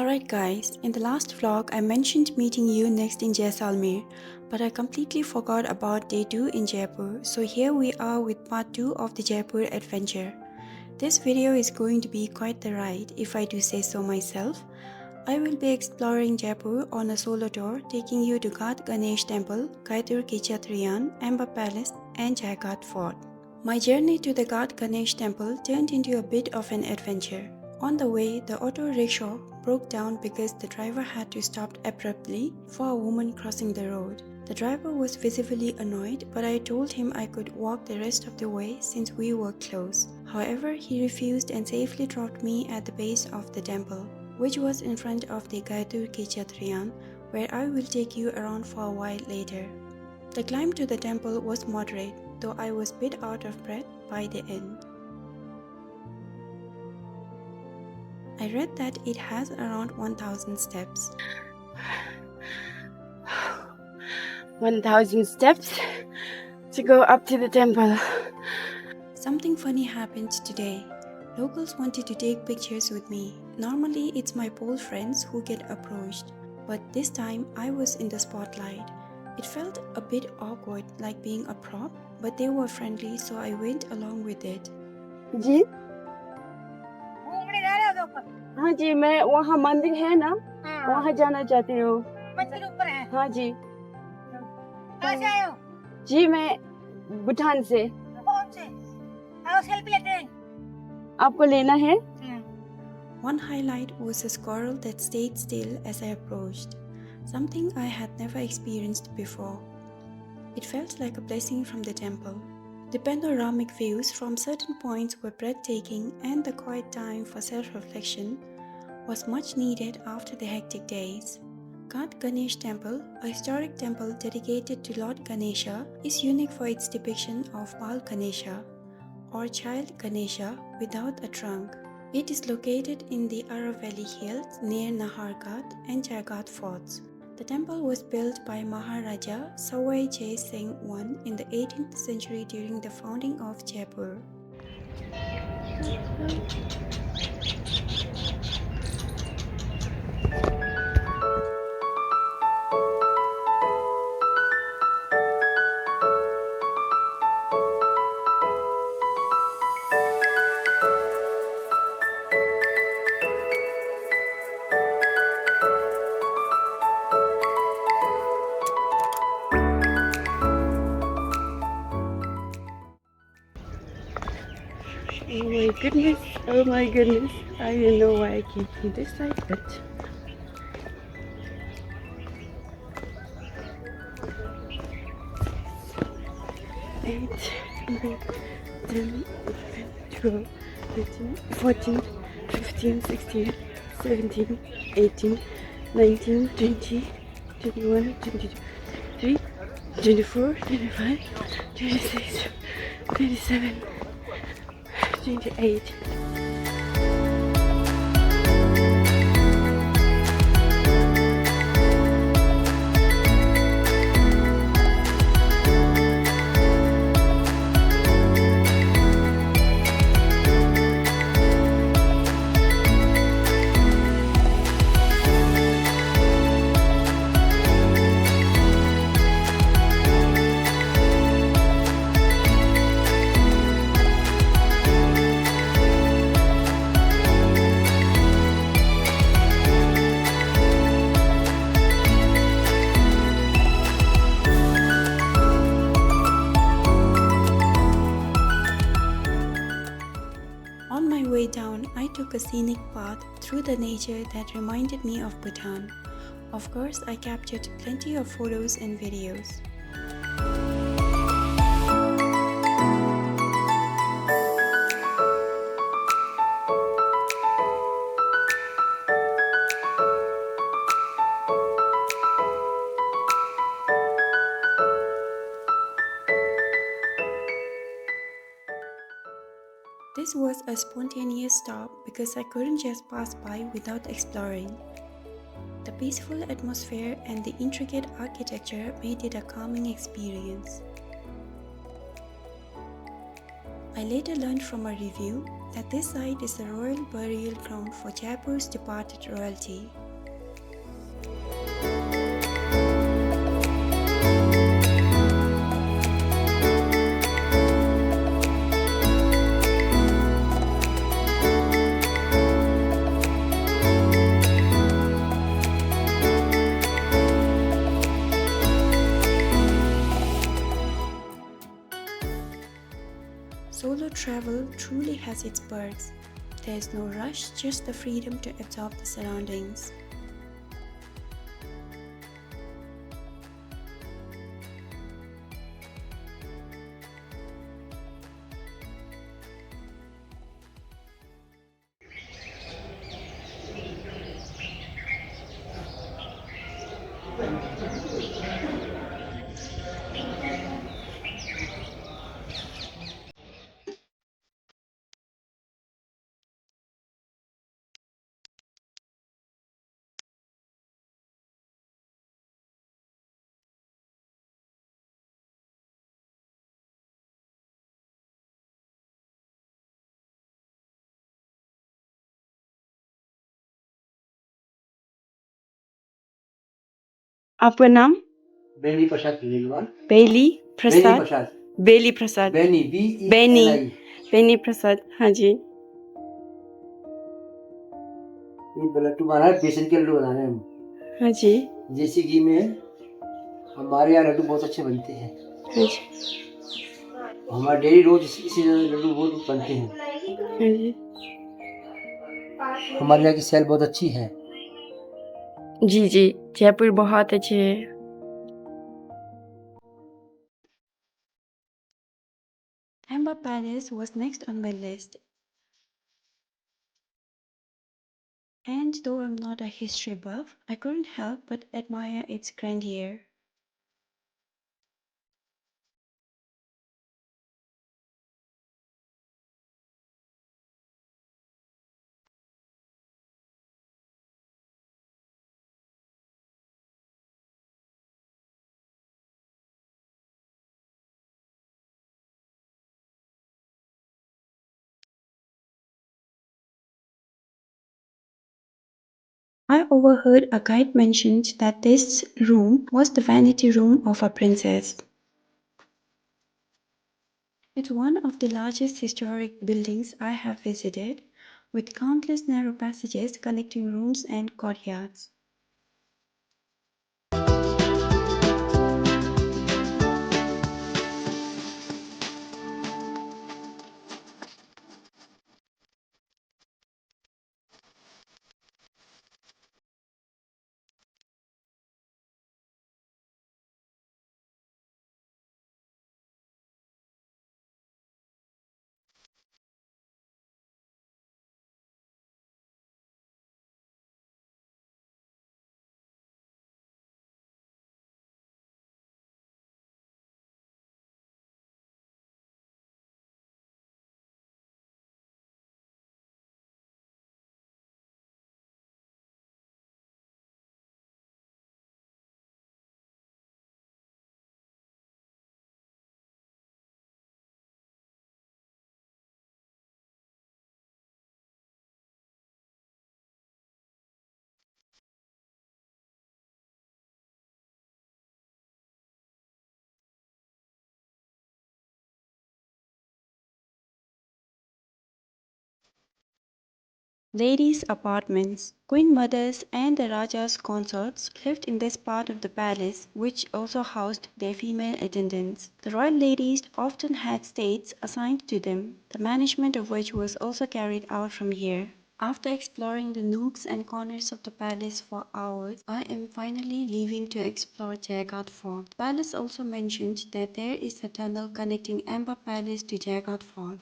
Alright guys, in the last vlog I mentioned meeting you next in Jaisalmer, but I completely forgot about day 2 in Jaipur, so here we are with part 2 of the Jaipur adventure. This video is going to be quite the ride if I do say so myself. I will be exploring Jaipur on a solo tour, taking you to Ghat Ganesh Temple, Jaipur Ki Chhatriyan, Amber Palace and Jaigart Fort. My journey to the Ghat Ganesh Temple turned into a bit of an adventure. On the way, the auto rickshaw broke down because the driver had to stop abruptly for a woman crossing the road. The driver was visibly annoyed, but I told him I could walk the rest of the way since we were close. However, he refused and safely dropped me at the base of the temple, which was in front of the Jaipur Ki Chhatriyan, where I will take you around for a while later. The climb to the temple was moderate, though I was a bit out of breath by the end. I read that it has around 1000 steps. 1000 steps to go up to the temple. Something funny happened today. Locals wanted to take pictures with me. Normally it's my pole friends who get approached, but this time I was in the spotlight. It felt a bit awkward, like being a prop, but they were friendly, so I went along with it. जी हाँ जी, मैं वहाँ मंदिर है ना, वहाँ जाना चाहती हूँ। मंदिर ऊपर है। हाँ जी कहाँ से आए हो? जी, मैं भूटान से। कौन से? आओ सेल्फी लेते हैं। आपको लेना है? One highlight was a squirrel that stayed still as I approached, something I had never experienced before. It felt like a blessing from the temple. The panoramic views from certain points were breathtaking, and the quiet time for self-reflection was much needed after the hectic days. Ghat Ganesh Temple, a historic temple dedicated to Lord Ganesha, is unique for its depiction of Bal Ganesha, or child Ganesha without a trunk. It is located in the Aravalli Hills near Naharghat and Jaigart forts. The temple was built by Maharaja Sawai Jai Singh I in the 18th century during the founding of Jaipur. Oh my goodness, I don't know why I came from this side, but eight, 9, 10, 11, 12, 13, 14, 15, 16, 17, 18, 19, 20, 21, 22, 23, 24, 25, 26, 27, 28. On my way down, I took a scenic path through the nature that reminded me of Bhutan. Of course, I captured plenty of photos and videos. This was a spontaneous stop because I couldn't just pass by without exploring. The peaceful atmosphere and the intricate architecture made it a calming experience. I later learned from a review that this site is the royal burial ground for Jaipur's departed royalty. Solo travel truly has its perks. There is no rush, just the freedom to absorb the surroundings. आपका नाम? बेनी प्रसाद खिजलवाल। बेली बेनी प्रसाद। प्रसाद। बेली प्रसाद। Beni Beni BELI। Beni Prasad. हाँ जी। ये लड्डू बना है, बेसन के लड्डू बना रहे हैं हम। हाँ जी। देसी घी में हमारे यहाँ लड्डू बहुत अच्छे बनते हैं। हाँ जी। हमारे डेली रोज इसी लड्डू बहुत बनते हैं। हाँ जी। हमारे यहाँ की सेल बहुत अच्छी है। जी जी, जयपुर बहुत अच्छे है। Amber Palace was next on my list. And though I'm not a history buff, I couldn't help but admire its grandeur. I overheard a guide mention that this room was the vanity room of a princess. It's one of the largest historic buildings I have visited, with countless narrow passages connecting rooms and courtyards. Ladies' apartments. Queen mothers and the Raja's consorts lived in this part of the palace, which also housed their female attendants. The royal ladies often had states assigned to them, the management of which was also carried out from here. After exploring the nooks and corners of the palace for hours, I am finally leaving to explore Jaigart Fort. The palace also mentioned that there is a tunnel connecting Amber Palace to Jaigart Fort.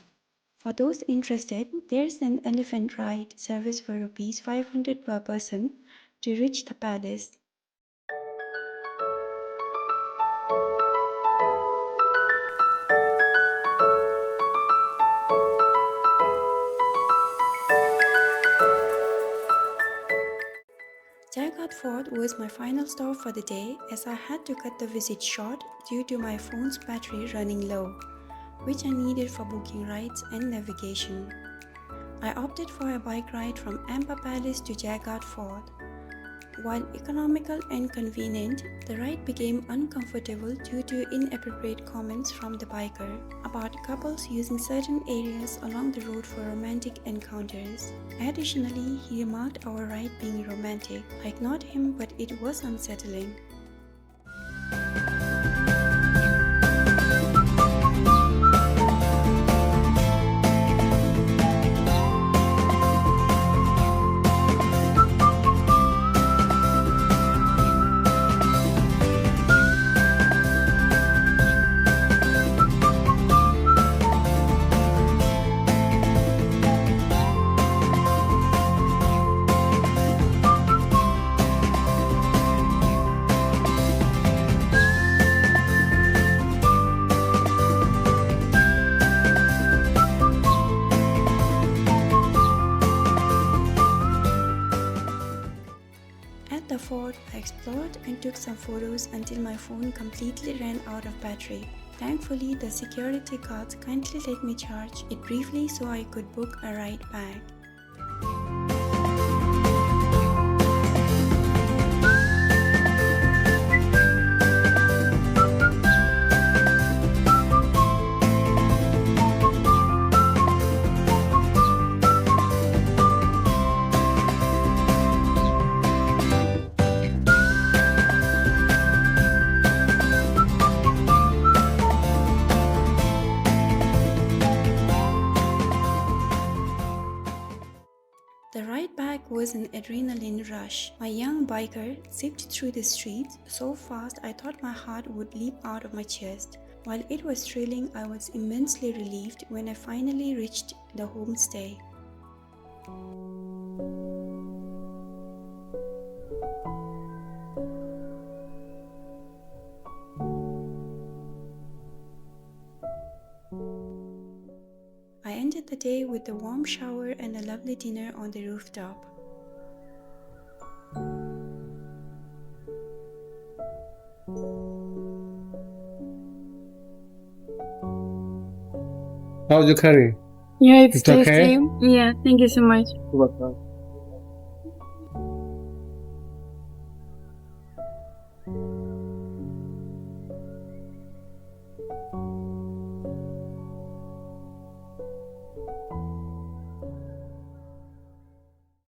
For those interested, there's an elephant ride service for Rs 500 per person to reach the palace. Jaigart Fort was my final stop for the day as I had to cut the visit short due to my phone's battery running low. which I needed for booking rides and navigation. I opted for a bike ride from Amber Palace to Jaigart Fort. While economical and convenient, the ride became uncomfortable due to inappropriate comments from the biker about couples using certain areas along the road for romantic encounters. Additionally, he remarked our ride being romantic. I ignored him, but it was unsettling. At the fort, I explored and took some photos until my phone completely ran out of battery. Thankfully, the security guards kindly let me charge it briefly so I could book a ride back. The ride back was an adrenaline rush. My young biker zipped through the streets so fast I thought my heart would leap out of my chest. While it was thrilling, I was immensely relieved when I finally reached the homestay. I ended the day with a warm shower and a lovely dinner on the rooftop. How's the curry? Yeah, it's It's okay? tasty. Yeah, thank you so much. Welcome.